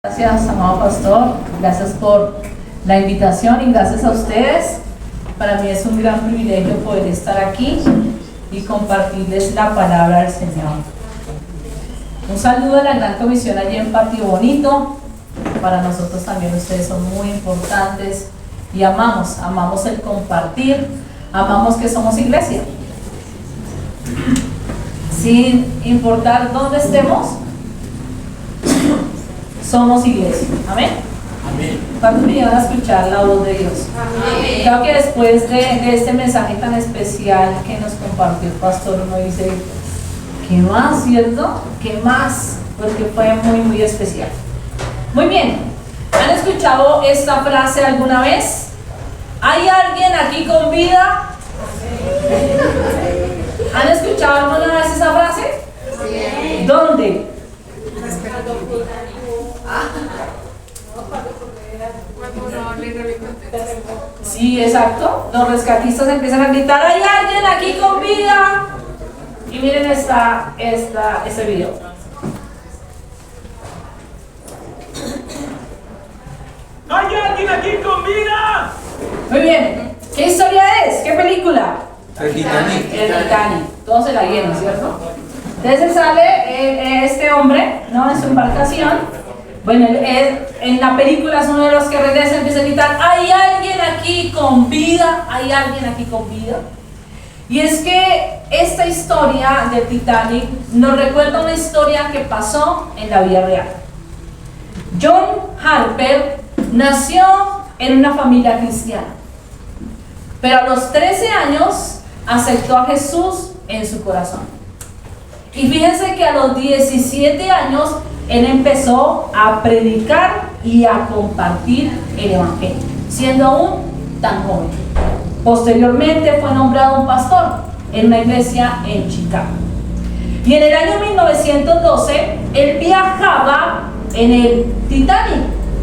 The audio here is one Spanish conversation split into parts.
Gracias, amado pastor, gracias por la invitación y gracias a ustedes. Para mí es un gran privilegio poder estar aquí y compartirles la palabra del Señor. Un saludo a la Gran Comisión allí en Patio Bonito. Para nosotros también ustedes son muy importantes y amamos el compartir, amamos que somos iglesia. Sin importar dónde estemos, somos iglesia. Amén. Amén. ¿Cuántos me llevan a escuchar la voz de Dios? Amén. Creo que después de este mensaje tan especial que nos compartió el pastor, uno dice, ¿qué más, cierto? ¿Qué más? Porque fue muy especial. Muy bien, ¿han escuchado esta frase alguna vez? ¿Hay alguien aquí con vida? ¿Han escuchado alguna vez esa frase? Sí. ¿Dónde? Sí, exacto. Los rescatistas empiezan a gritar, ¿hay alguien aquí con vida? Y miren este video. ¿Hay alguien aquí con vida? Muy bien. ¿Qué historia es? ¿Qué película? El Titanic. El Titanic. Todos se la vieron, ¿cierto? Entonces sale este hombre, ¿no? En su embarcación. Bueno, él, en la película es uno de los que regresa y empieza a gritar, ¿hay alguien aquí con vida? ¿Hay alguien aquí con vida? Y es que esta historia del Titanic nos recuerda una historia que pasó en la vida real. John Harper nació en una familia cristiana, pero a los 13 años aceptó a Jesús en su corazón. Y fíjense que a los 17 años él empezó a predicar y a compartir el evangelio, siendo aún tan joven. Posteriormente fue nombrado un pastor en una iglesia en Chicago. Y en el año 1912 él viajaba en el Titanic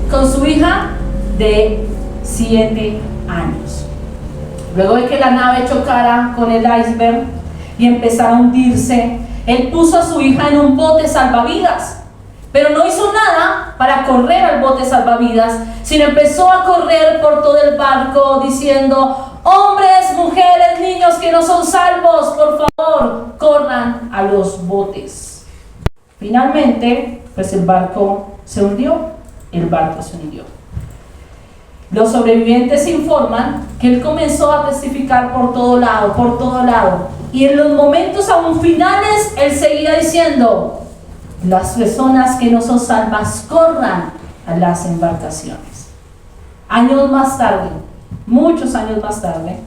con su hija de 7 años. Luego de que la nave chocara con el iceberg y empezara a hundirse, él puso a su hija en un bote salvavidas, pero no hizo nada para correr al bote salvavidas, sino empezó a correr por todo el barco diciendo, hombres, mujeres, niños que no son salvos, por favor, corran a los botes. Finalmente, pues el barco se hundió. Los sobrevivientes informan que él comenzó a testificar por todo lado. Y en los momentos aún finales, él seguía diciendo, las personas que no son salvas corran a las embarcaciones. Años más tarde, muchos años más tarde,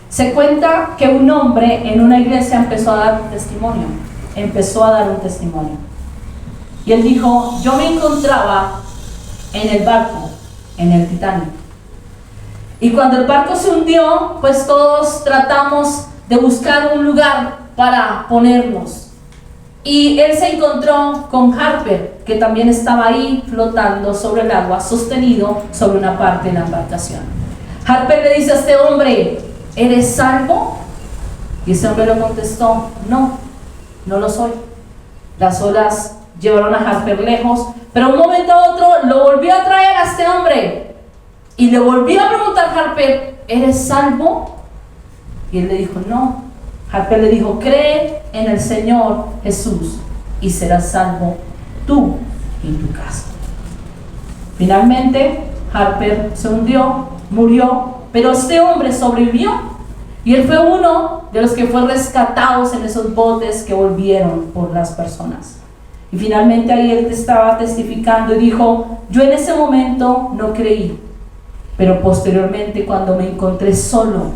se cuenta que un hombre en una iglesia empezó a dar un testimonio. Y él dijo, yo me encontraba en el barco, en el Titanic. Y cuando el barco se hundió, pues todos tratamos de buscar un lugar para ponernos. Y él se encontró con Harper, que también estaba ahí flotando sobre el agua, sostenido sobre una parte de la embarcación. Harper le dice a este hombre, ¿eres salvo? Y ese hombre le contestó, no lo soy. Las olas llevaron a Harper lejos, pero un momento a otro lo volvió a traer a este hombre y le volvió a preguntar a Harper, ¿eres salvo? Y él le dijo, no. Harper le dijo, cree en el Señor Jesús y serás salvo tú y tu casa. Finalmente, Harper se hundió, murió, pero este hombre sobrevivió y él fue uno de los que fue rescatados en esos botes que volvieron por las personas. Y finalmente ahí él estaba testificando y dijo, yo en ese momento no creí, pero posteriormente cuando me encontré solo,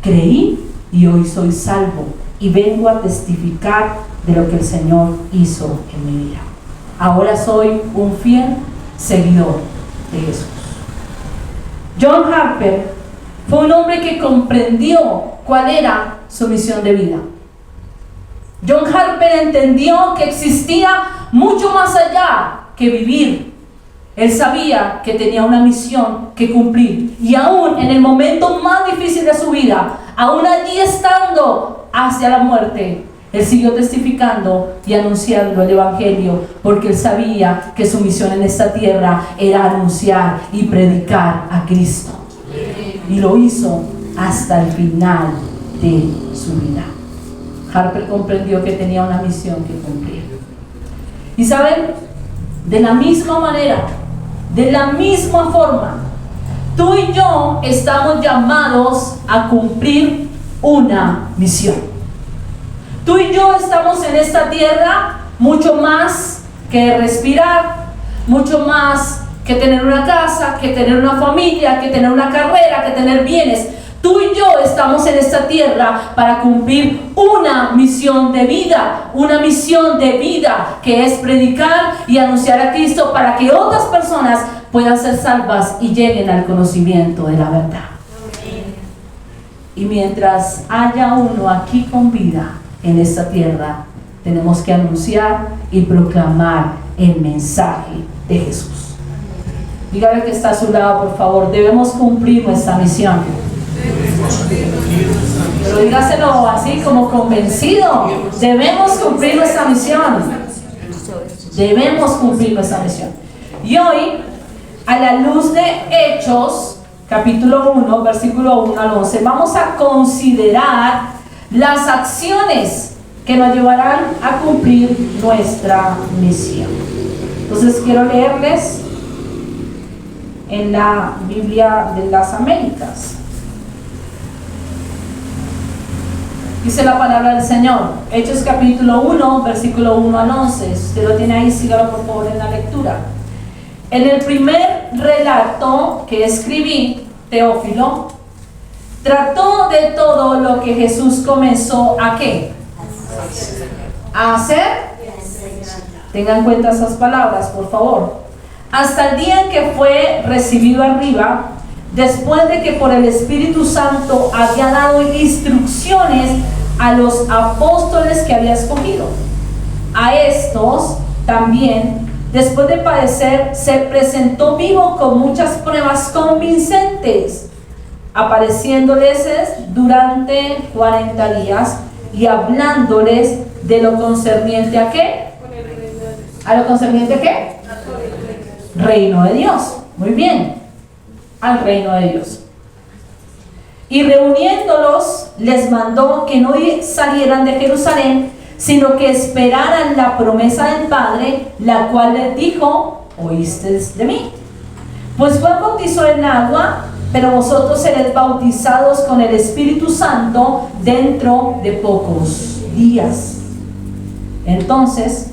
creí y hoy soy salvo y vengo a testificar de lo que el Señor hizo en mi vida. Ahora soy un fiel seguidor de Jesús. John Harper fue un hombre que comprendió cuál era su misión de vida. John Harper entendió que existía mucho más allá que vivir. Él sabía que tenía una misión que cumplir y aún en el momento más difícil de su vida, aún allí estando hacia la muerte, Él siguió testificando y anunciando el Evangelio porque él sabía que su misión en esta tierra era anunciar y predicar a Cristo. Y lo hizo hasta el final de su vida. Harper comprendió que tenía una misión que cumplir. Y saben, de la misma manera, de la misma forma, tú y yo estamos llamados a cumplir una misión. Tú y yo estamos en esta tierra mucho más que respirar, mucho más que tener una casa, que tener una familia, que tener una carrera, que tener bienes. Tú y yo estamos en esta tierra para cumplir una misión de vida que es predicar y anunciar a Cristo para que otras personas puedan ser salvas y lleguen al conocimiento de la verdad. Y mientras haya uno aquí con vida en esta tierra, tenemos que anunciar y proclamar el mensaje de Jesús. Dígale que está a su lado, por favor, debemos cumplir nuestra misión. Pero dígaselo así como convencido. Debemos cumplir nuestra misión. Debemos cumplir nuestra misión. Y hoy, a la luz de Hechos, capítulo 1, versículo 1 al 11, vamos a considerar las acciones que nos llevarán a cumplir nuestra misión. Entonces quiero leerles en la Biblia de las Américas. Dice la palabra del Señor, Hechos capítulo 1, versículo 1 al 11. Si usted lo tiene ahí, sígalo por favor en la lectura. En el primer relato que escribí, Teófilo, trató de todo lo que Jesús comenzó a ¿qué? A hacer. Tengan en cuenta esas palabras, por favor. Hasta el día en que fue recibido arriba, después de que por el Espíritu Santo había dado instrucciones a los apóstoles que había escogido. A estos también, después de padecer, se presentó vivo con muchas pruebas convincentes, apareciéndoles durante 40 días y hablándoles de lo concerniente a ¿qué? ¿A lo concerniente a qué? Reino de Dios. Muy bien. Al reino de Dios. Y reuniéndolos, les mandó que no salieran de Jerusalén, sino que esperaran la promesa del Padre, la cual les dijo: oísteis de mí. Pues Juan bautizó en agua, pero vosotros seréis bautizados con el Espíritu Santo dentro de pocos días. Entonces,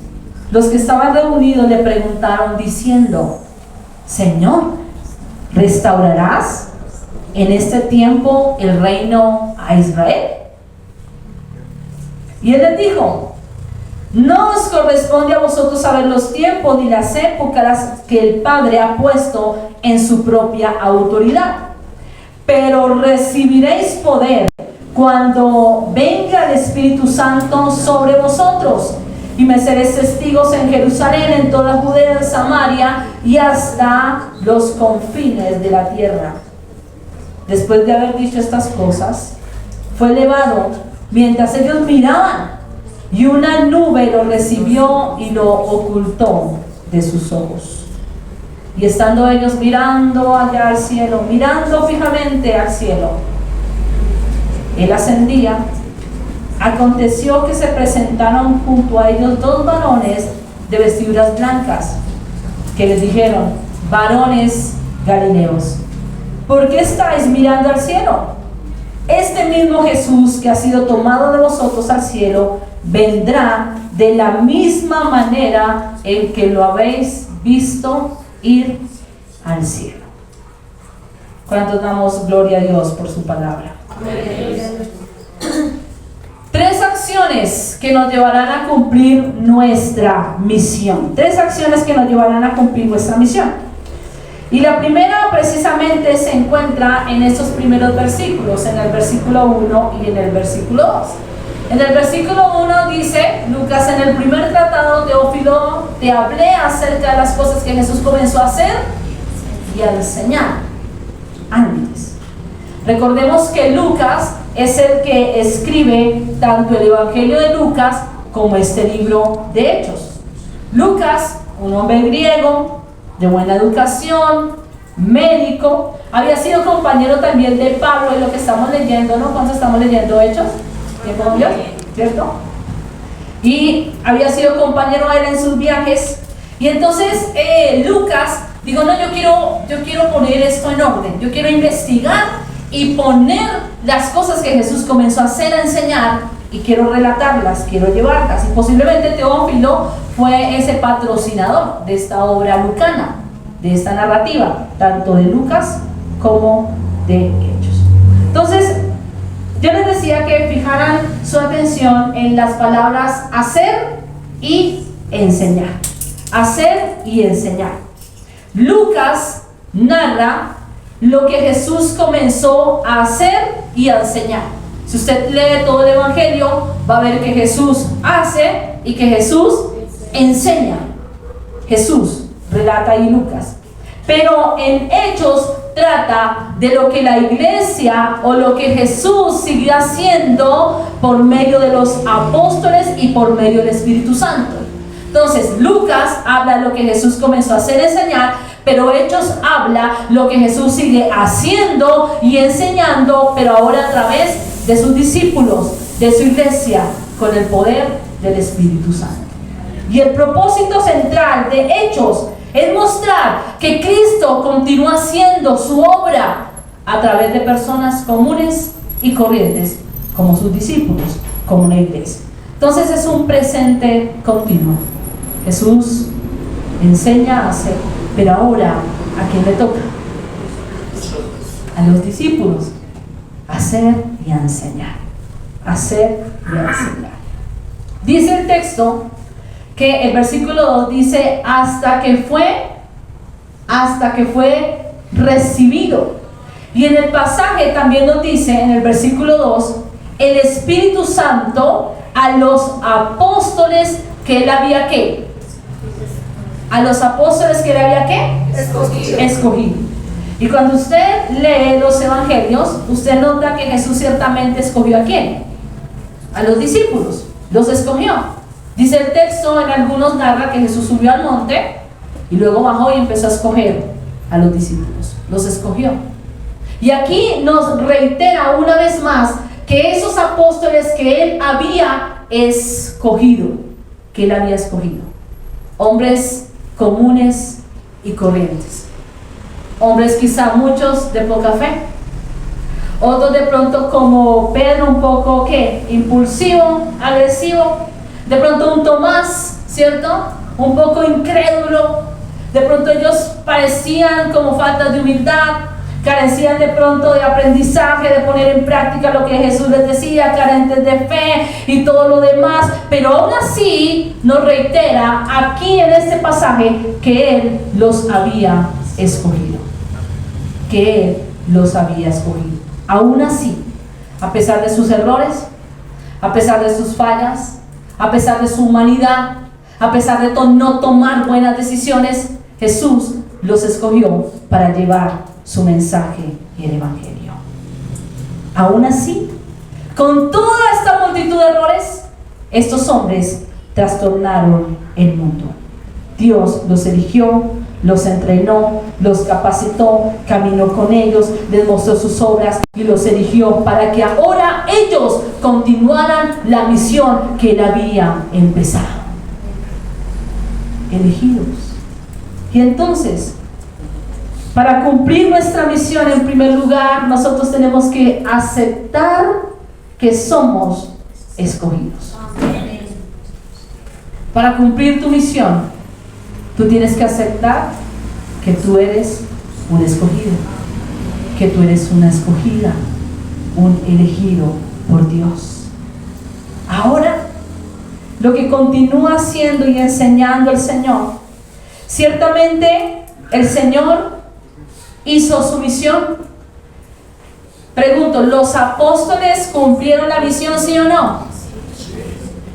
los que estaban reunidos le preguntaron diciendo: Señor, ¿restaurarás en este tiempo el reino a Israel? Y él les dijo: no os corresponde a vosotros saber los tiempos ni las épocas que el Padre ha puesto en su propia autoridad, pero recibiréis poder cuando venga el Espíritu Santo sobre vosotros, y me seréis testigos en Jerusalén, en toda Judea, en Samaria y hasta los confines de la tierra. Después de haber dicho estas cosas, fue elevado mientras ellos miraban, y una nube lo recibió y lo ocultó de sus ojos. Y estando ellos mirando allá al cielo, mirando fijamente al cielo, él ascendía. Aconteció que se presentaron junto a ellos dos varones de vestiduras blancas, que les dijeron: varones galileos, ¿por qué estáis mirando al cielo? Este mismo Jesús que ha sido tomado de vosotros al cielo, vendrá de la misma manera en que lo habéis visto ir al cielo. ¿Cuántos damos gloria a Dios por su palabra? Amén. Tres acciones que nos llevarán a cumplir nuestra misión. Tres acciones que nos llevarán a cumplir nuestra misión. Y la primera precisamente se encuentra en estos primeros versículos, en el versículo 1 y en el versículo 2. En el versículo 1 dice Lucas: en el primer tratado, Teófilo, te hablé acerca de las cosas que Jesús comenzó a hacer y a enseñar antes. Recordemos que Lucas es el que escribe tanto el Evangelio de Lucas como este libro de Hechos. Lucas, un hombre griego, de buena educación, médico, había sido compañero también de Pablo en lo que estamos leyendo, ¿no? ¿Cuánto estamos leyendo Hechos? ¿Tiempo con Dios? ¿Cierto? Y había sido compañero de él en sus viajes. Y entonces Lucas dijo, no, yo quiero poner esto en orden, yo quiero investigar y poner las cosas que Jesús comenzó a hacer, a enseñar, y quiero relatarlas, quiero llevarlas. Y posiblemente Teófilo fue ese patrocinador de esta obra lucana, de esta narrativa, tanto de Lucas como de Hechos. Entonces, yo les decía que fijaran su atención en las palabras hacer y enseñar. Hacer y enseñar. Lucas narra lo que Jesús comenzó a hacer y a enseñar. Si usted lee todo el Evangelio, va a ver que Jesús hace y que Jesús enseña. Jesús relata ahí Lucas. Pero en Hechos trata de lo que la iglesia o lo que Jesús siguió haciendo por medio de los apóstoles y por medio del Espíritu Santo. Entonces, Lucas habla de lo que Jesús comenzó a hacer y enseñar, pero Hechos habla lo que Jesús sigue haciendo y enseñando, pero ahora a través de sus discípulos, de su iglesia, con el poder del Espíritu Santo. Y el propósito central de Hechos es mostrar que Cristo continúa haciendo su obra a través de personas comunes y corrientes, como sus discípulos, como una iglesia. Entonces es un presente continuo. Jesús enseña a hacer, pero ahora, ¿a quién le toca? A los discípulos. Hacer y a enseñar. Hacer y a enseñar. Dice el texto que el versículo 2 dice hasta que fue recibido. Y en el pasaje también nos dice en el versículo 2 el Espíritu Santo a los apóstoles que él había ¿qué? A los apóstoles que él había ¿qué? Escogido. Y cuando usted lee los evangelios, usted nota que Jesús ciertamente escogió ¿a quién? A los discípulos, los escogió. Dice el texto, en algunos narra que Jesús subió al monte y luego bajó y empezó a escoger a los discípulos. Los escogió. Y aquí nos reitera una vez más que esos apóstoles que él había escogido, hombres comunes y corrientes, hombres quizá muchos de poca fe, otros de pronto como Pedro un poco ¿qué? Impulsivo, agresivo, de pronto un Tomás, ¿cierto? Un poco incrédulo, de pronto ellos parecían como falta de humildad, carecían de pronto de aprendizaje, de poner en práctica lo que Jesús les decía, carentes de fe y todo lo demás, pero aún así nos reitera aquí en este pasaje que Él los había escogido, aún así, a pesar de sus errores, a pesar de sus fallas, a pesar de su humanidad, a pesar de no tomar buenas decisiones, Jesús los escogió para llevar su mensaje y el evangelio. Aún así, con toda esta multitud de errores, estos hombres trastornaron el mundo. Dios los eligió, los entrenó, los capacitó, caminó con ellos, les mostró sus obras y los eligió para que ahora ellos continuaran la misión que él había empezado. Elegidos. Y entonces, para cumplir nuestra misión, en primer lugar, nosotros tenemos que aceptar que somos escogidos. Para cumplir tu misión, tú tienes que aceptar que tú eres un escogido, que tú eres una escogida, un elegido por Dios. Ahora, lo que continúa haciendo y enseñando el Señor, ciertamente el Señor hizo su misión. Pregunto, ¿los apóstoles cumplieron la misión, sí o no?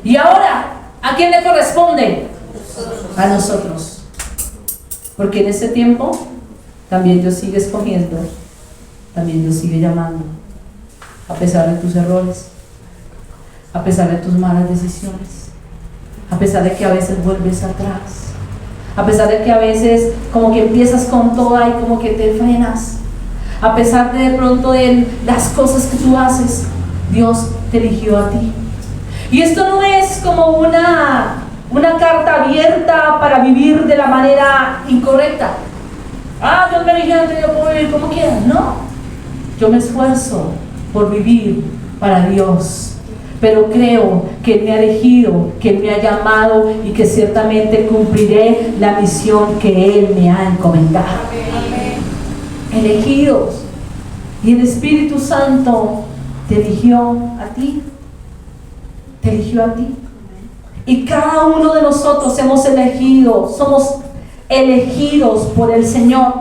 Y ahora, ¿a quién le corresponde? A nosotros. Porque en ese tiempo también Dios sigue escogiendo, también Dios sigue llamando. a pesar de tus errores, a pesar de tus malas decisiones, a pesar de que a veces vuelves atrás, a pesar de que a veces como que empiezas con toda y como que te frenas, a pesar de pronto de las cosas que tú haces, Dios te eligió a ti. Y esto no es como una carta abierta para vivir de la manera incorrecta. Dios me eligió, yo puedo vivir como quiera. No, yo me esfuerzo por vivir para Dios, pero creo que Él me ha elegido, que Él me ha llamado y que ciertamente cumpliré la misión que Él me ha encomendado. Amén. Elegidos. Y el Espíritu Santo te eligió a ti. Te eligió a ti. Y cada uno de nosotros hemos elegido, somos elegidos por el Señor.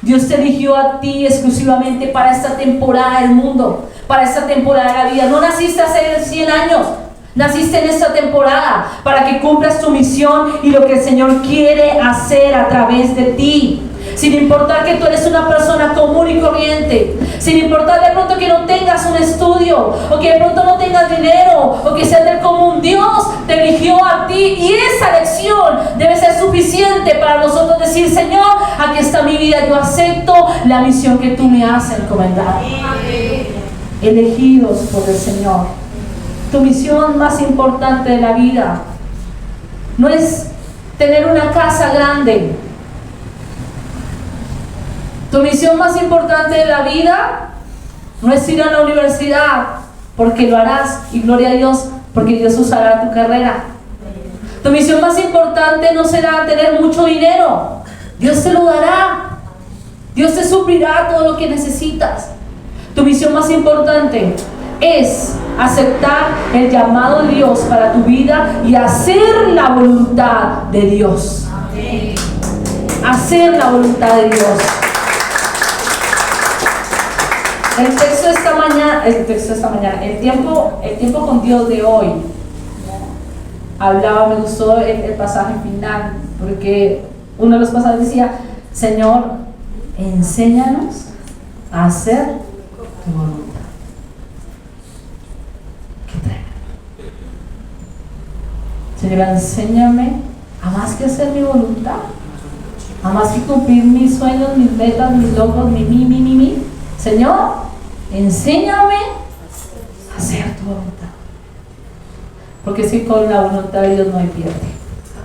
Dios te eligió a ti exclusivamente para esta temporada del mundo, para esta temporada de la vida. No naciste hace 100 años, naciste en esta temporada para que cumplas tu misión y lo que el Señor quiere hacer a través de ti. Sin importar que tú eres una persona común y corriente, sin importar de pronto que no tengas un estudio, o que de pronto no tengas dinero, o que seas del común, Dios te eligió a ti, y esa elección debe ser suficiente para nosotros decir: Señor, aquí está mi vida, yo acepto la misión que tú me has encomendado. Elegidos por el Señor. Tu misión más importante de la vida no es tener una casa grande. Tu misión más importante de la vida no es ir a la universidad, porque lo harás, y gloria a Dios, porque Dios usará tu carrera. Tu misión más importante no será tener mucho dinero. Dios te lo dará. Dios te suplirá todo lo que necesitas. Tu misión más importante es aceptar el llamado de Dios para tu vida y hacer la voluntad de Dios. Hacer la voluntad de Dios. El tiempo con Dios de hoy hablaba, me gustó el pasaje final, porque uno de los pasajes decía: Señor, enséñanos a hacer tu voluntad. Qué tremendo. Señor, enséñame a más que hacer mi voluntad, a más que cumplir mis sueños, mis metas, mis logros, mi. Señor, enséñame a hacer tu voluntad. Porque si con la voluntad de Dios no hay pierde.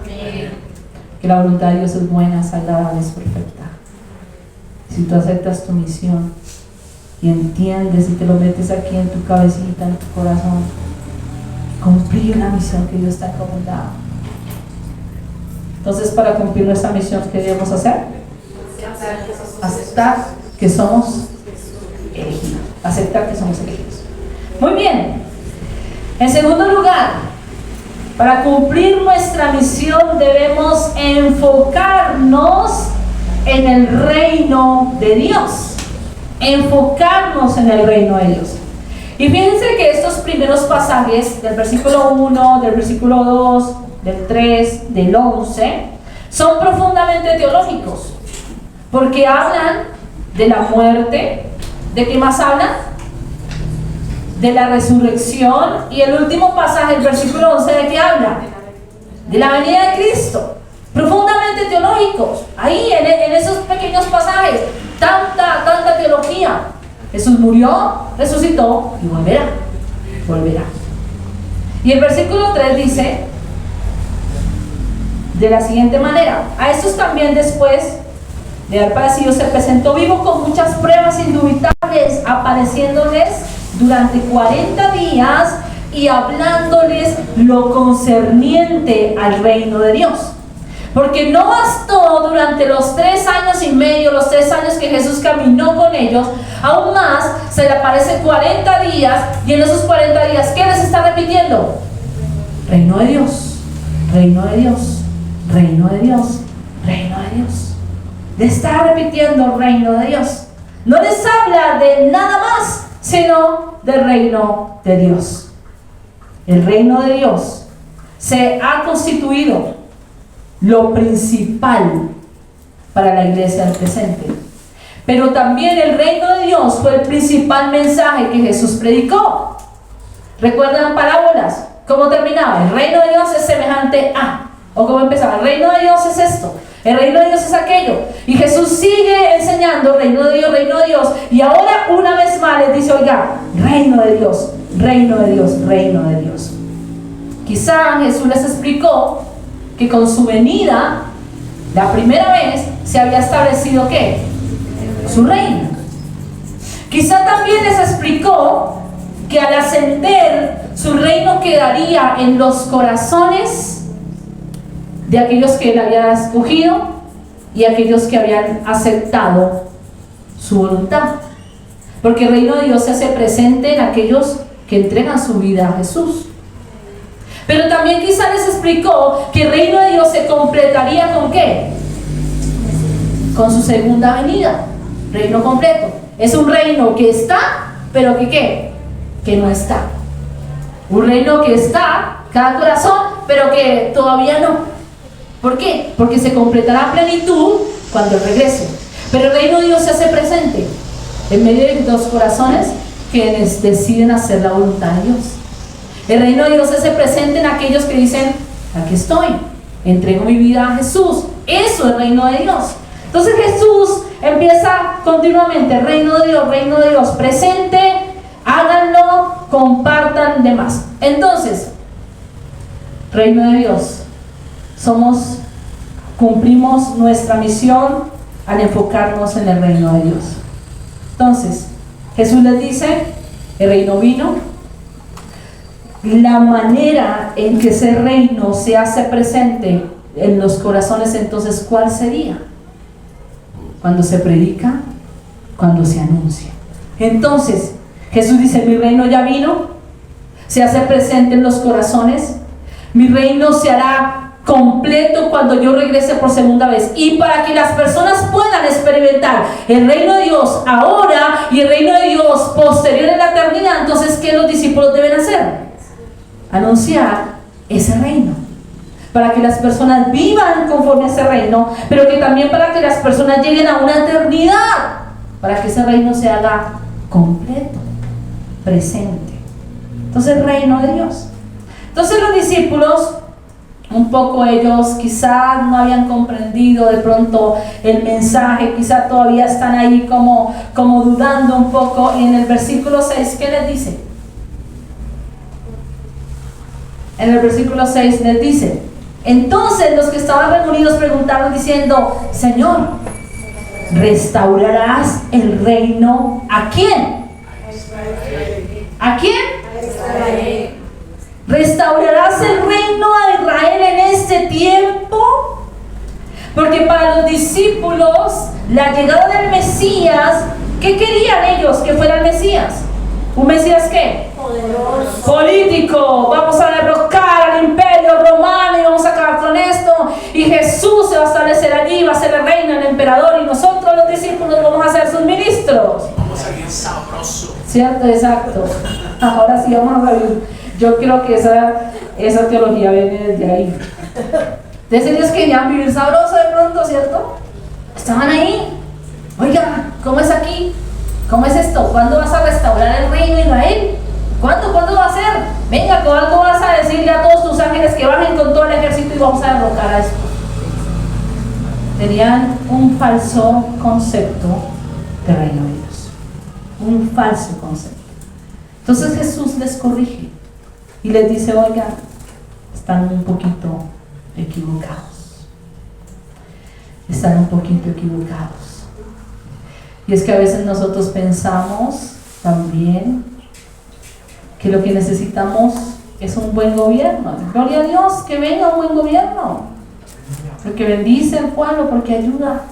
Amén. Que la voluntad de Dios es buena, es agradable, es perfecta. Si tú aceptas tu misión y entiendes y te lo metes aquí en tu cabecita, en tu corazón, cumplir la misión que Dios te ha encomendado. Entonces, para cumplir nuestra misión, ¿qué debemos hacer? Aceptar que somos elegidos. Aceptar que somos elegidos. Muy bien. En segundo lugar, para cumplir nuestra misión debemos enfocarnos en el reino de Dios. Enfocarnos en el reino de Dios. Y fíjense que estos primeros pasajes del versículo 1, del versículo 2, del 3, del 11 son profundamente teológicos, porque hablan de la muerte. ¿De qué más hablan? De la resurrección. Y el último pasaje, el versículo 11, ¿de qué habla? De la venida de Cristo. Profundamente teológicos. Ahí en esos pequeños pasajes, tanta teología. Jesús murió, resucitó y volverá. Y el versículo 3 dice de la siguiente manera: a estos también, después de haber padecido, se presentó vivo con muchas pruebas indubitables, apareciéndoles durante 40 días y hablándoles lo concerniente al reino de Dios. Porque no bastó durante los 3 años y medio, los 3 años que Jesús caminó con ellos, aún más se le aparece 40 días, y en esos 40 días, ¿qué les está repitiendo? Reino de Dios, reino de Dios, reino de Dios, reino de Dios. Le está repitiendo reino de Dios. No les habla de nada más, sino del reino de Dios. El reino de Dios se ha constituido lo principal para la iglesia del presente. Pero también el reino de Dios fue el principal mensaje que Jesús predicó. ¿Recuerdan parábolas? ¿Cómo terminaba? El reino de Dios es semejante a. ¿O cómo empezaba? El reino de Dios es esto. El reino de Dios es aquello. Y Jesús sigue enseñando reino de Dios, reino de Dios. Y ahora una vez más les dice, oiga, reino de Dios, reino de Dios, reino de Dios. Quizá Jesús les explicó que con su venida, la primera vez, se había establecido ¿qué? Su reino. Quizá también les explicó que al ascender, su reino quedaría en los corazones de aquellos que él había escogido y aquellos que habían aceptado su voluntad. Porque el reino de Dios se hace presente en aquellos que entregan su vida a Jesús. Pero también quizá les explicó que el reino de Dios se completaría ¿con qué? Con su segunda venida. Reino completo. Es un reino que está, pero que ¿qué? Que no está. Un reino que está, cada corazón, pero que todavía no. ¿Por qué? Porque se completará a plenitud cuando Él regrese. Pero el reino de Dios se hace presente en medio de los corazones quienes deciden hacer la voluntad de Dios. El reino de Dios se hace presente en aquellos que dicen, aquí estoy, entrego mi vida a Jesús. Eso es el reino de Dios. Entonces Jesús empieza continuamente, reino de Dios, presente, háganlo, compartan demás. Entonces, reino de Dios, cumplimos nuestra misión al enfocarnos en el reino de Dios. Entonces, Jesús les dice, el reino vino. La manera en que ese reino se hace presente en los corazones, entonces, ¿cuál sería? Cuando se predica, cuando se anuncia. Entonces, Jesús dice, mi reino ya vino, se hace presente en los corazones, mi reino se hará completo cuando yo regrese por segunda vez. Y para que las personas puedan experimentar el reino de Dios ahora y el reino de Dios posterior en la eternidad, entonces, ¿qué los discípulos deben hacer? Anunciar ese reino. Para que las personas vivan conforme a ese reino, pero que también para que las personas lleguen a una eternidad, para que ese reino se haga completo, presente. Entonces, el reino de Dios. Entonces los discípulos, un poco ellos quizás no habían comprendido de pronto el mensaje, quizás todavía están ahí como dudando un poco. Y en el versículo 6, ¿qué les dice? En el versículo 6 les dice, entonces los que estaban reunidos preguntaron diciendo, Señor, ¿restaurarás el reino a quién? ¿A quién? ¿Restaurarás el reino a Israel en este tiempo? Porque para los discípulos, la llegada del Mesías, ¿qué querían ellos que fuera el Mesías? ¿Un Mesías qué? Poderoso. Político. Vamos a derrocar al imperio romano y vamos a acabar con esto. Y Jesús se va a establecer allí, va a ser el reino, el emperador, y nosotros los discípulos vamos a ser sus ministros. Vamos a ir sabroso. ¿Cierto? Exacto. Ahora sí vamos a ver. Yo creo que esa teología viene desde ahí. Entonces ellos querían vivir sabroso de pronto, ¿cierto? Estaban ahí. Oiga, ¿cómo es aquí? ¿Cómo es esto? ¿Cuándo vas a restaurar el reino de Israel? ¿Cuándo va a ser? Venga, ¿cuándo vas a decirle a todos tus ángeles que bajen con todo el ejército y vamos a derrocar a esto? Tenían un falso concepto de reino de Dios. Un falso concepto. Entonces Jesús les corrige y les dice, oiga, están un poquito equivocados. Están un poquito equivocados. Y es que a veces nosotros pensamos también que lo que necesitamos es un buen gobierno. Gloria a Dios, que venga un buen gobierno, porque bendice al pueblo, porque ayuda.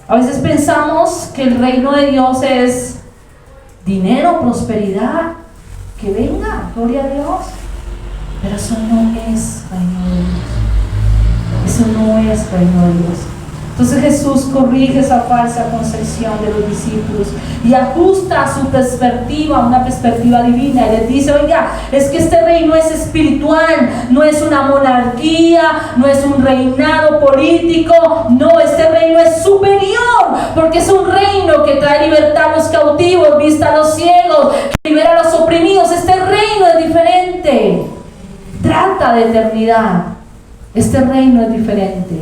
A veces pensamos que el reino de Dios es dinero, prosperidad, que venga, gloria a Dios. Pero eso no es reino de Dios. Eso no es reino de Dios. Entonces Jesús corrige esa falsa concepción de los discípulos y ajusta su perspectiva a una perspectiva divina y les dice, oiga, es que este reino es espiritual, no es una monarquía, no es un reinado político, no, este reino es superior, porque es un reino que trae libertad a los cautivos, vista a los ciegos, que libera a los oprimidos. Este reino es diferente, trata de eternidad. Este reino es diferente.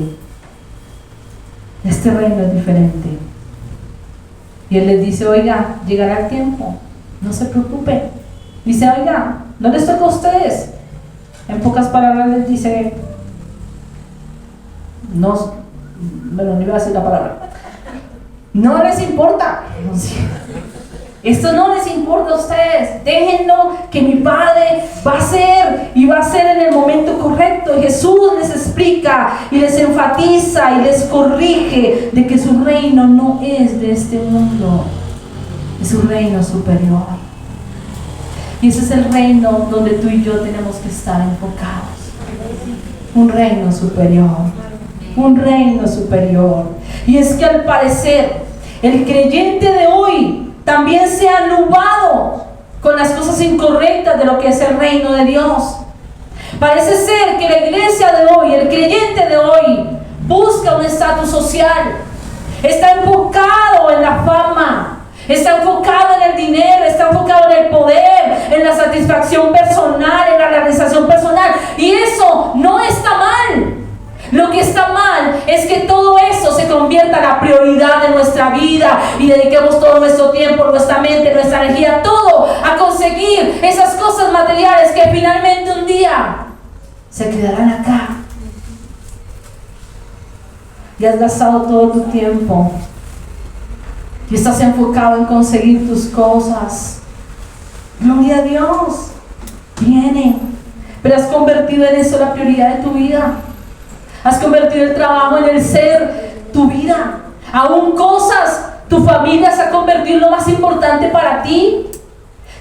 Este reino es diferente. Y Él les dice, oiga, llegará el tiempo, no se preocupe. Dice, oiga, no les toca a ustedes. En pocas palabras les dice, no iba a decir la palabra. No les importa. Esto no les importa a ustedes. Déjenlo que mi Padre va a hacer, y va a ser en el momento correcto. Y Jesús les explica y les enfatiza y les corrige de que su reino no es de este mundo, es un reino superior. Y ese es el reino donde tú y yo tenemos que estar enfocados. Un reino superior. Un reino superior. Y es que al parecer el creyente de hoy también se ha nubado con las cosas incorrectas de lo que es el reino de Dios. Parece ser que la iglesia de hoy, el creyente de hoy, busca un estatus social. Está enfocado en la fama, está enfocado en el dinero, está enfocado en el poder, en la satisfacción personal, en la realización personal. Y eso no está mal. Lo que está mal es que todo eso se convierta en la prioridad de nuestra vida y dediquemos todo nuestro tiempo, nuestra mente, nuestra energía, todo a conseguir esas cosas materiales que finalmente un día se quedarán acá. Y has gastado todo tu tiempo y estás enfocado en conseguir tus cosas. Gloria a Dios, viene, pero has convertido en eso la prioridad de tu vida. Has convertido el trabajo en el ser tu vida. Aún cosas, tu familia se ha convertido en lo más importante para ti.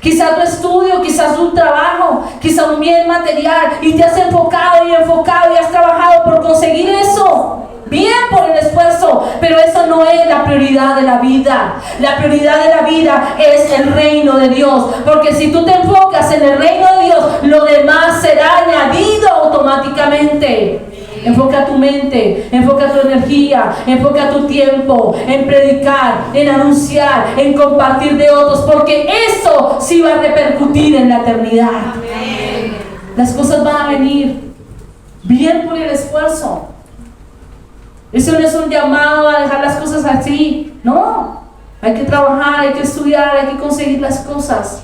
Quizás tu estudio, quizás un trabajo, quizás un bien material, y te has enfocado y has trabajado por conseguir eso. Bien por el esfuerzo, pero eso no es la prioridad de la vida. La prioridad de la vida es el reino de Dios, porque si tú te enfocas en el reino de Dios, lo demás será añadido automáticamente. Enfoca tu mente, enfoca tu energía, enfoca tu tiempo en predicar, en anunciar, en compartir de otros, porque eso sí va a repercutir en la eternidad. Amén. Las cosas van a venir bien por el esfuerzo. Eso no es un llamado a dejar las cosas así, no. Hay que trabajar, hay que estudiar, hay que conseguir las cosas,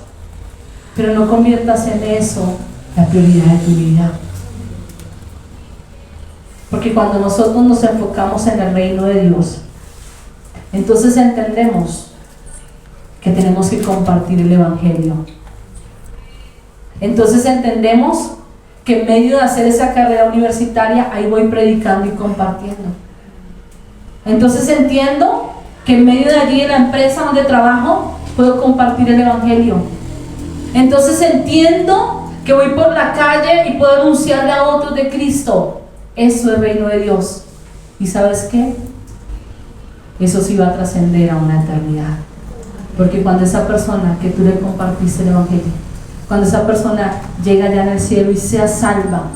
pero no conviertas en eso la prioridad de tu vida. Porque cuando nosotros nos enfocamos en el reino de Dios, entonces entendemos que tenemos que compartir el Evangelio. Entonces entendemos que en medio de hacer esa carrera universitaria, ahí voy predicando y compartiendo. Entonces entiendo que en medio de allí, en la empresa donde trabajo, puedo compartir el Evangelio. Entonces entiendo que voy por la calle y puedo anunciarle a otros de Cristo. Eso es el reino de Dios. ¿Y sabes qué? Eso sí va a trascender a una eternidad. Porque cuando esa persona que tú le compartiste el Evangelio, cuando esa persona llega allá en el cielo y sea salva,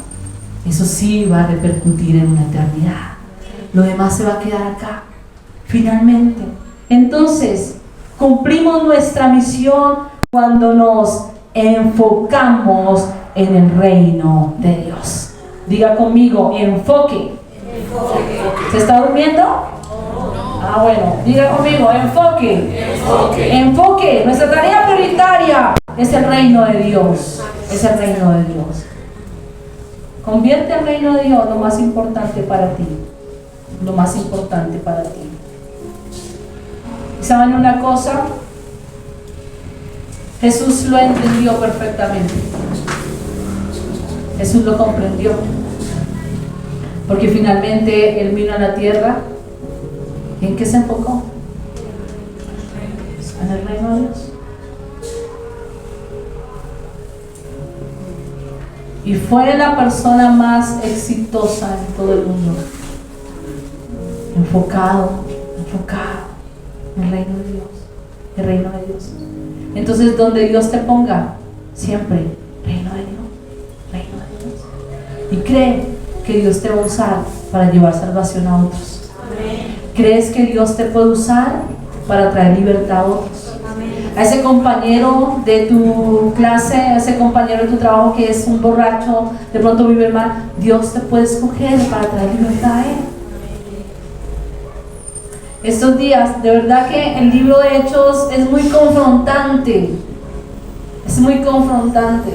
eso sí va a repercutir en una eternidad. Lo demás se va a quedar acá, finalmente. Entonces, cumplimos nuestra misión cuando nos enfocamos en el reino de Dios. Diga conmigo, enfoque. ¿Se está durmiendo? Ah, bueno, diga conmigo, enfoque. Enfoque. Nuestra tarea prioritaria es el reino de Dios. Es el reino de Dios. Convierte el reino de Dios lo más importante para ti. Lo más importante para ti. ¿Saben una cosa? Jesús lo entendió perfectamente. Jesús lo comprendió, porque finalmente Él vino a la tierra. ¿En qué se enfocó? En el reino de Dios. Y fue la persona más exitosa en todo el mundo. Enfocado en el reino de Dios. El reino de Dios. Entonces, donde Dios te ponga, siempre reino de Dios. Y cree que Dios te va a usar para llevar salvación a otros. Amén. ¿Crees que Dios te puede usar para traer libertad a otros? A ese compañero de tu clase, a ese compañero de tu trabajo que es un borracho, de pronto vive mal, Dios te puede escoger para traer libertad a él. Estos días, de verdad que el libro de Hechos es muy confrontante. Es muy confrontante.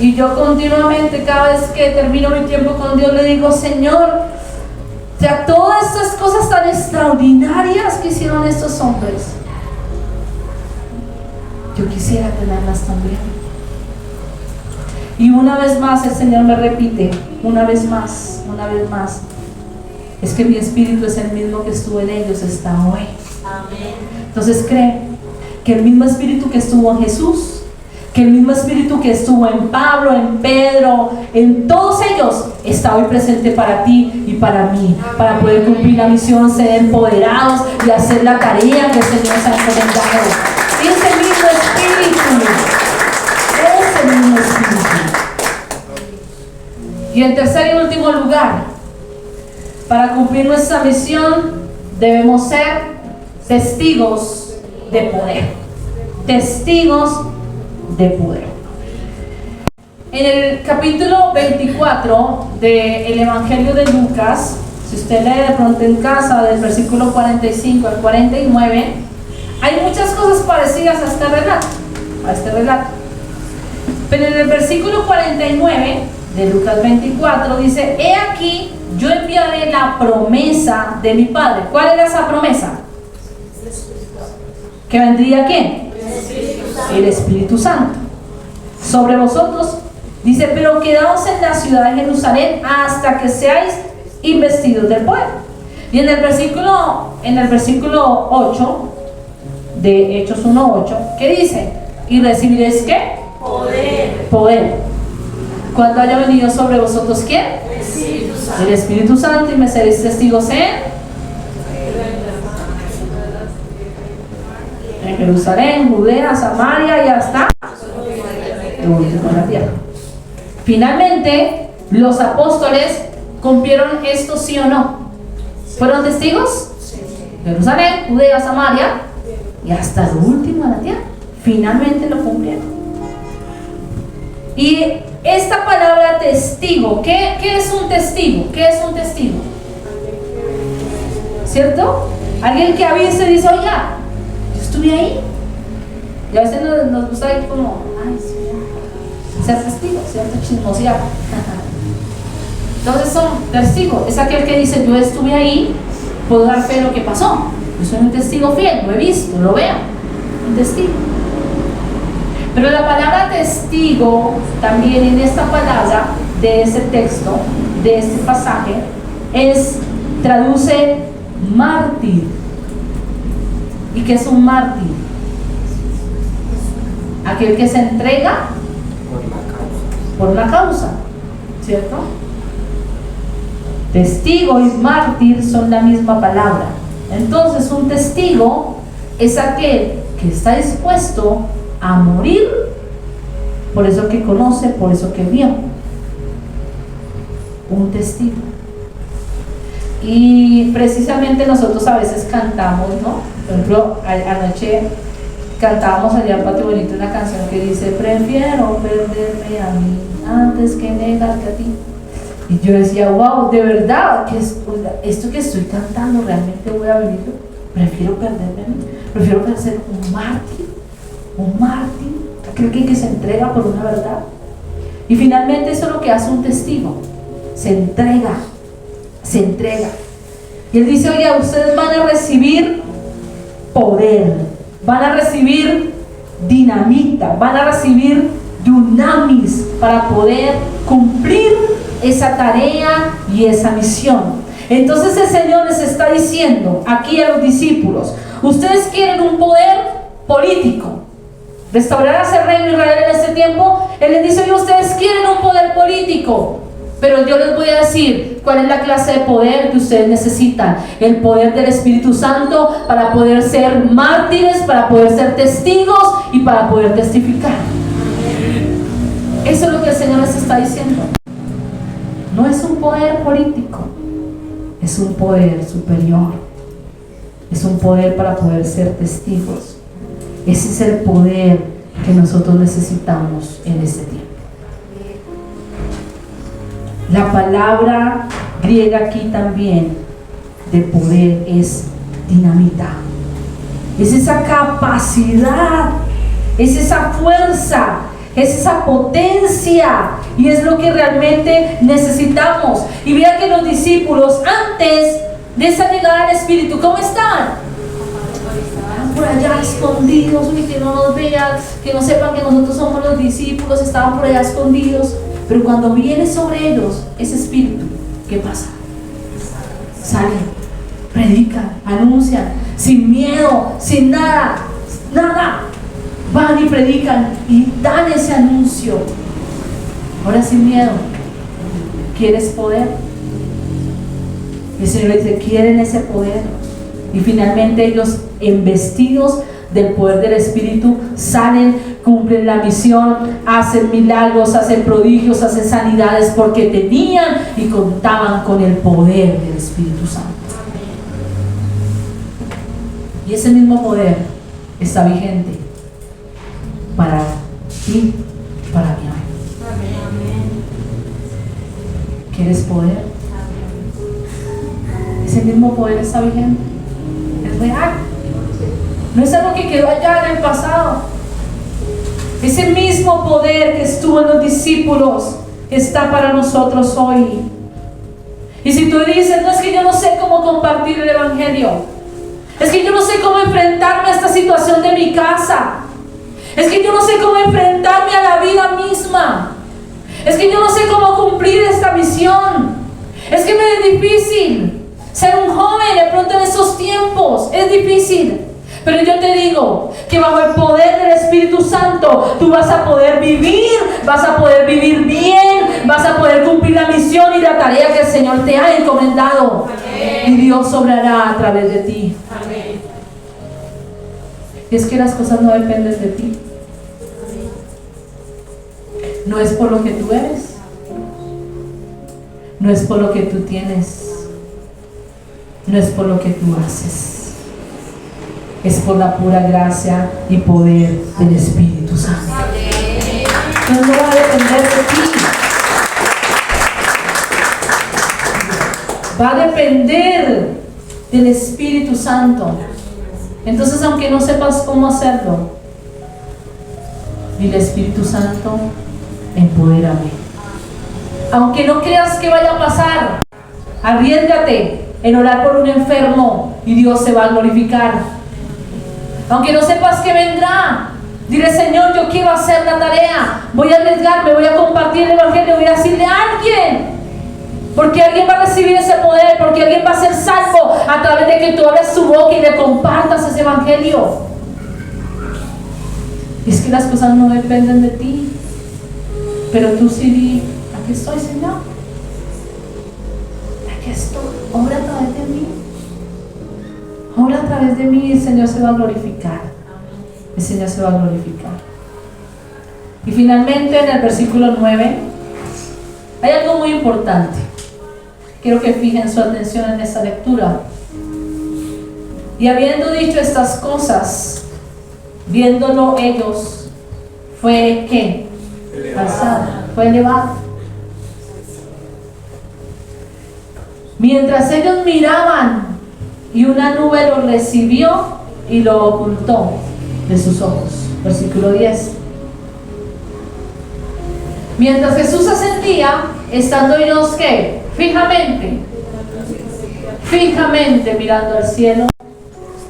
Y yo continuamente, cada vez que termino mi tiempo con Dios, le digo: Señor, ya todas estas cosas tan extraordinarias que hicieron estos hombres, yo quisiera tenerlas también. Y una vez más el Señor me repite, una vez más, es que mi espíritu es el mismo que estuvo en ellos, está hoy. Amén. Entonces cree que el mismo espíritu que estuvo en Jesús, que el mismo espíritu que estuvo en Pablo, en Pedro, en todos ellos, está hoy presente para ti y para mí, para poder cumplir la misión, ser empoderados y hacer la tarea que el Señor nos ha encomendado. Ese mismo espíritu. Y en tercer y último lugar, para cumplir nuestra misión debemos ser testigos de poder. Testigos de poder. En el capítulo 24 del Evangelio de Lucas, si usted lee de pronto en casa, del versículo 45 al 49, hay muchas cosas parecidas a este relato. Pero en el versículo 49 de Lucas 24 dice: he aquí, yo enviaré la promesa de mi Padre. ¿Cuál era esa promesa? ¿Que vendría quién? El Espíritu Santo sobre vosotros. Dice: pero quedaos en la ciudad de Jerusalén hasta que seáis investidos del poder. Y en el versículo 8 de Hechos 1:8, ¿qué dice? Y recibiréis ¿qué? Poder. Cuando haya venido sobre vosotros ¿quién? El Espíritu Santo, y me seréis testigos en Jerusalén, Judea, Samaria y hasta el último de la tierra. Finalmente, los apóstoles cumplieron esto, ¿sí o no? ¿Fueron testigos? Jerusalén, Judea, Samaria y hasta lo último de la tierra. Finalmente lo cumplieron. Y esta palabra testigo, ¿qué es un testigo? ¿Qué es un testigo? ¿Cierto? Alguien que ha visto y dice: oiga, yo estuve ahí. Y a veces nos gusta ir como, ay, sí, ser testigo, ¿cierto? Chismosear. Entonces son testigos. Es aquel que dice: yo estuve ahí, puedo dar fe de lo que pasó. Yo soy un testigo fiel, lo he visto, lo veo. Un testigo. Pero la palabra testigo, también en esta palabra de ese texto, de este pasaje, traduce mártir. ¿Y qué es un mártir? Aquel que se entrega por la causa, ¿cierto? Testigo y mártir son la misma palabra. Entonces, un testigo es aquel que está dispuesto a morir por eso que conoce, por eso que vio. Un testigo. Y precisamente nosotros a veces cantamos, ¿no? Por ejemplo, anoche cantábamos allá en Patio Bonito una canción que dice: prefiero perderme a mí antes que negarte a ti. Y yo decía: wow, de verdad, esto que estoy cantando realmente voy a vivirlo. Prefiero perderme a mí. Prefiero ser un mártir, aquel que se entrega por una verdad. Y finalmente eso es lo que hace un testigo: se entrega. Y él dice: oye, ustedes van a recibir poder, van a recibir dinamita, van a recibir dunamis para poder cumplir esa tarea y esa misión. Entonces el Señor les está diciendo aquí a los discípulos: ustedes quieren un poder político, restaurar a ese reino de Israel en este tiempo. Él les dice: oye, ustedes quieren un poder político, pero yo les voy a decir cuál es la clase de poder que ustedes necesitan: el poder del Espíritu Santo, para poder ser mártires, para poder ser testigos y para poder testificar. Eso es lo que el Señor les está diciendo. No es un poder político, es un poder superior. Es un poder para poder ser testigos. Ese es el poder que nosotros necesitamos en este tiempo. La palabra griega aquí también de poder es dinamita. Es esa capacidad, es esa fuerza, es esa potencia, y es lo que realmente necesitamos. Y mira que los discípulos, antes de esa llegada al Espíritu, ¿cómo estaban? Estaban por allá escondidos, y que no nos vean, que no sepan que nosotros somos los discípulos. Estaban por allá escondidos. Pero cuando viene sobre ellos ese Espíritu, ¿qué pasa? Salen, predican, anuncian, sin miedo, sin nada. Van y predican y dan ese anuncio. Ahora sin miedo. ¿Quieres poder? Y el Señor dice, ¿quieren ese poder? Y finalmente ellos, embestidos del poder del Espíritu, salen, cumplen la misión, hacen milagros, hacen prodigios, hacen sanidades, porque tenían y contaban con el poder del Espíritu Santo. Y ese mismo poder está vigente para ti, para mí. ¿Quieres poder? Ese mismo poder está vigente, es real. No es algo que quedó allá en el pasado. Ese mismo poder que estuvo en los discípulos está para nosotros hoy. Y si tú dices, no, es que yo no sé cómo compartir el Evangelio, es que yo no sé cómo enfrentarme a esta situación de mi casa, es que yo no sé cómo enfrentarme a la vida misma, es que yo no sé cómo cumplir esta misión, es que me es difícil ser un joven de pronto en estos tiempos, es difícil. Pero yo te digo que bajo el poder del Espíritu Santo tú vas a poder vivir bien, vas a poder cumplir la misión y la tarea que el Señor te ha encomendado. Amén. Y Dios obrará a través de ti. Amén. Y es que las cosas no dependen de ti. No es por lo que tú eres, no es por lo que tú tienes, no es por lo que tú haces. Es por la pura gracia y poder del Espíritu Santo. No va a depender de ti. Va a depender del Espíritu Santo. Entonces, aunque no sepas cómo hacerlo, dile: Espíritu Santo, empodérame. Aunque no creas que vaya a pasar, arriésgate en orar por un enfermo y Dios se va a glorificar. Aunque no sepas que vendrá, dile: Señor, yo quiero hacer la tarea, voy a arriesgarme, voy a compartir el Evangelio, voy a decirle a alguien, porque alguien va a recibir ese poder, porque alguien va a ser salvo a través de que tú abres tu boca y le compartas ese Evangelio. Es que las cosas no dependen de ti, pero tú sí di: aquí estoy, Señor, aquí estoy, obra a través de mí. Ahora a través de mí el Señor se va a glorificar. El Señor se va a glorificar. Y finalmente en el versículo 9 hay algo muy importante. Quiero que fijen su atención en esta lectura. Y habiendo dicho estas cosas, viéndolo ellos, fue ¿qué? Alzado, fue elevado. Mientras ellos miraban, y una nube lo recibió y lo ocultó de sus ojos. Versículo 10. Mientras Jesús ascendía, estando ellos ¿qué? Fijamente mirando al cielo,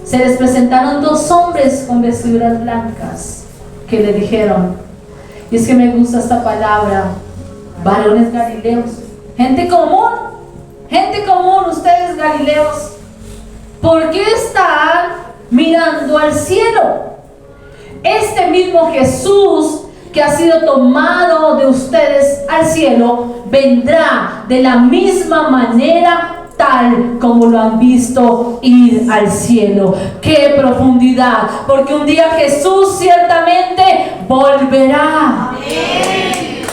se les presentaron dos hombres con vestiduras blancas que le dijeron, y es que me gusta esta palabra, varones galileos, gente común, ustedes galileos, ¿por qué están mirando al cielo? Este mismo Jesús que ha sido tomado de ustedes al cielo vendrá de la misma manera tal como lo han visto ir al cielo. ¡Qué profundidad! Porque un día Jesús ciertamente volverá. Amén.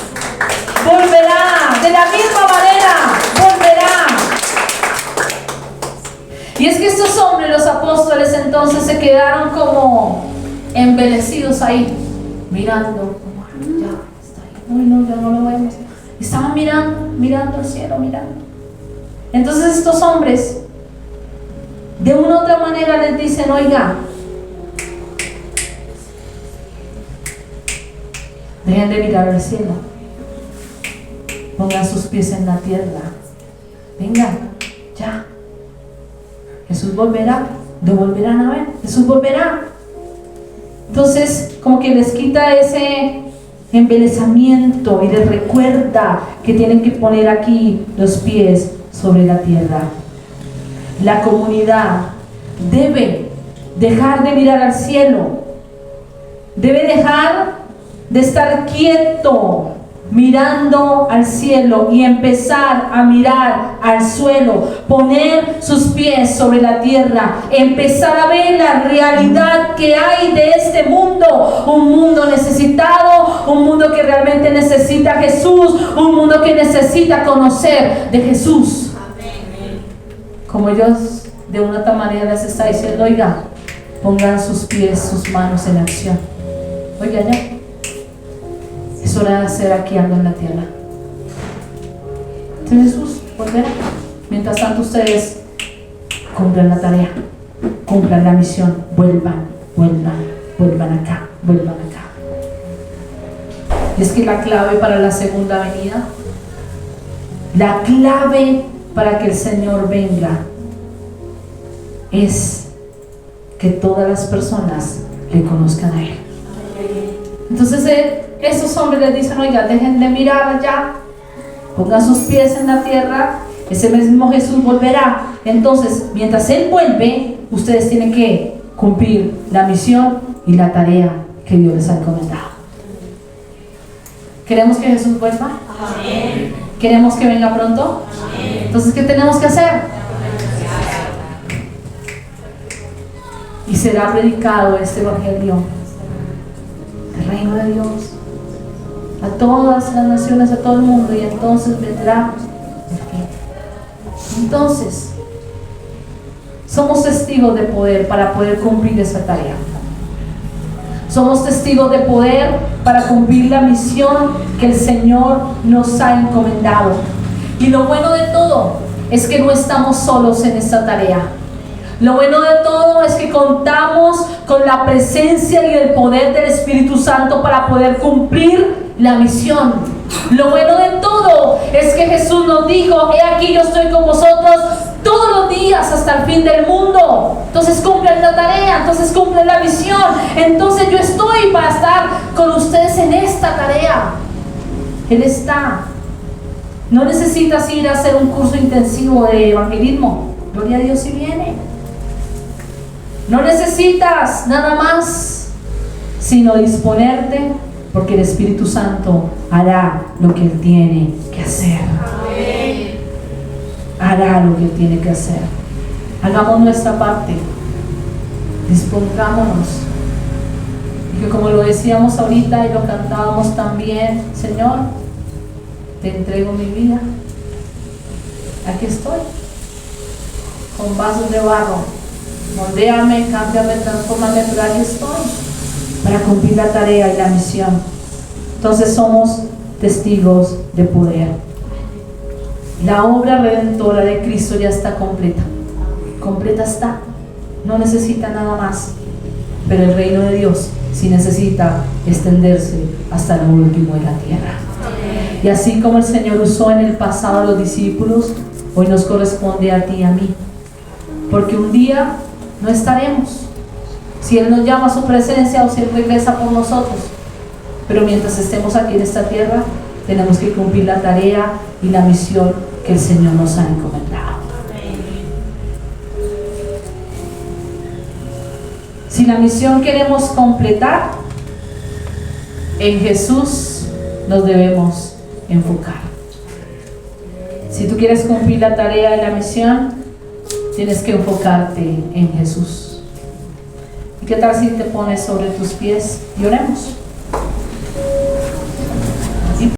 Volverá de la misma manera, volverá. Y es que estos hombres, los apóstoles, entonces se quedaron como embelecidos ahí, mirando, como, ya está ahí, uy no, ya no lo vemos. Estaban mirando al cielo, mirando. Entonces estos hombres, de una u otra manera les dicen, oiga, dejen de mirar al cielo, pongan sus pies en la tierra, vengan, ya. Jesús volverá, lo volverán a ver, Jesús volverá. Entonces, como que les quita ese embelezamiento y les recuerda que tienen que poner aquí los pies sobre la tierra. La comunidad debe dejar de mirar al cielo, debe dejar de estar quieto mirando al cielo y empezar a mirar al suelo, poner sus pies sobre la tierra, empezar a ver la realidad que hay de este mundo, un mundo necesitado, un mundo que realmente necesita a Jesús, un mundo que necesita conocer de Jesús. Como Dios de una otra manera les está diciendo, oiga, pongan sus pies, sus manos en acción. Oiga, ya es hora de hacer aquí algo en la tierra. Entonces Jesús volverá. Mientras tanto ustedes cumplan la tarea, cumplan la misión, vuelvan acá. Y es que la clave para la segunda venida, la clave para que el Señor venga, es que todas las personas le conozcan a Él. Entonces esos hombres les dicen, oiga, dejen de mirar allá, pongan sus pies en la tierra, ese mismo Jesús volverá. Entonces, mientras Él vuelve, ustedes tienen que cumplir la misión y la tarea que Dios les ha encomendado. ¿Queremos que Jesús vuelva? Amén. ¿Queremos que venga pronto? Amén. Entonces, ¿qué tenemos que hacer? Y será predicado este evangelio, el reino de Dios, a todas las naciones, a todo el mundo, y entonces vendrá el fin. Entonces, somos testigos de poder para poder cumplir esa tarea. Somos testigos de poder para cumplir la misión que el Señor nos ha encomendado. Y lo bueno de todo es que no estamos solos en esta tarea. Lo bueno de todo es que contamos con la presencia y el poder del Espíritu Santo para poder cumplir la misión. Lo bueno de todo es que Jesús nos dijo, he aquí yo estoy con vosotros todos los días hasta el fin del mundo. Entonces cumplen la tarea, entonces cumplen la misión. Entonces yo estoy para estar con ustedes en esta tarea. Él está. No necesitas ir a hacer un curso intensivo de evangelismo. Gloria a Dios si viene. No necesitas nada más, sino disponerte, porque el Espíritu Santo hará lo que Él tiene que hacer. Amén. Hará lo que Él tiene que hacer. Hagamos nuestra parte. Dispongámonos. Y que como lo decíamos ahorita y lo cantábamos también, Señor, te entrego mi vida. Aquí estoy, con vasos de barro. Moldéame, cámbiame, transfórmame, pero aquí estoy para cumplir la tarea y la misión. Entonces somos testigos de poder. La obra redentora de Cristo ya está completa. Completa está. No necesita nada más. Pero el reino de Dios sí necesita extenderse hasta lo último de la tierra. Y así como el Señor usó en el pasado a los discípulos, hoy nos corresponde a ti y a mí. Porque un día no estaremos, si Él nos llama a su presencia o si Él regresa por nosotros. Pero mientras estemos aquí en esta tierra, tenemos que cumplir la tarea y la misión que el Señor nos ha encomendado. Si la misión queremos completar, en Jesús nos debemos enfocar. Si tú quieres cumplir la tarea y la misión, tienes que enfocarte en Jesús. ¿Y qué tal si te pones sobre tus pies y oremos?